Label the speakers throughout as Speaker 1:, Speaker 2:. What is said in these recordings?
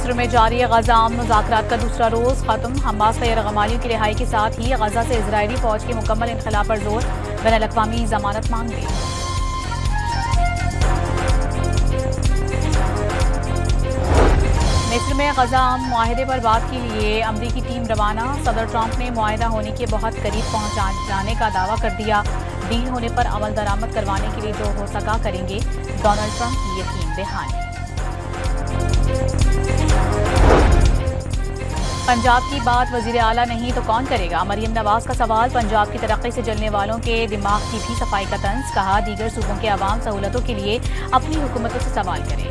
Speaker 1: मिस्र में जारी गजा आम मुज़ाकरात का दूसरा रोज खत्म। हमास का यरगमालियों की रिहाई के साथ ही गजा से इजरायली फौज के मुकम्मल इनखला पर जोर। बैनुल-अक़वामी जमानत मांग ली। मिस्र में गजा आम मुआहदे पर बात के लिए अमरीकी टीम रवाना। सदर ट्रंप ने मुआहदा होने के बहुत करीब पहुंच जाने का दावा कर दिया। डील होने पर अमल दरामद करवाने के लिए जो हो सका करेंगे, डोनाल्ड ट्रंप की यकीन दहानी। पंजाब की बात वजीर आला नहीं तो कौन करेगा? मरियम नवाज का सवाल। पंजाब की तरक्की से जलने वालों के दिमाग की भी सफाई का तंज। कहा, दीगर सूबों के अवाम सहूलतों के लिए अपनी हुकूमतों से सवाल करें।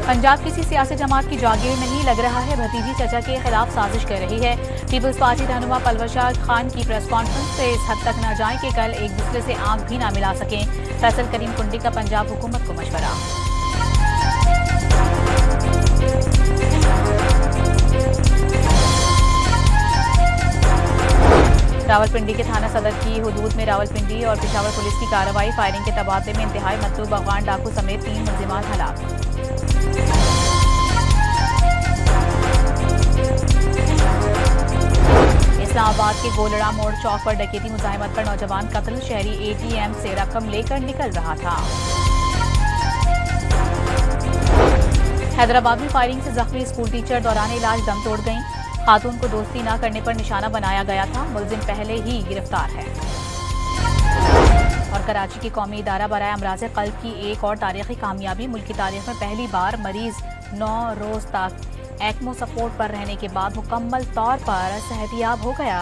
Speaker 1: पंजाब किसी सियासी जमात की जागीर नहीं, लग रहा है भतीजी चचा के खिलाफ साजिश कर रही है। पीपल्स पार्टी रहनुमा पलवशा खान की प्रेस कॉन्फ्रेंस से इस हद तक न जाए कि कल एक दूसरे से आंख भी ना मिला सकें। फैसल करीम कुंडी का पंजाब हुकूमत को मशवरा। रावलपिंडी के थाना सदर की हुदूद में रावलपिंडी और पेशावर पुलिस की कार्रवाई। फायरिंग के तबादले में इंतहाई मतलूब अफगान डाकू समेत 3 मुल्जिमान हलाक। इस्लामाबाद के गोलड़ा मोड़ चौक पर डकैती मुजाहिमत पर नौजवान कत्ल। शहरी एटीएम से रकम लेकर निकल रहा था। हैदराबाद में फायरिंग से जख्मी स्कूल टीचर दौरान इलाज दम तोड़ गईं। खातून को दोस्ती न करने पर निशाना बनाया गया था। मुलजिम पहले ही गिरफ्तार है। और कराची की कौमी इदारा बराए अमराज़े क़ल्ब की एक और तारीखी कामयाबी। मुल्क की तारीख में पहली बार मरीज 9 रोज तक एक्मो सपोर्ट पर रहने के बाद मुकम्मल तौर पर सेहतियाब हो गया।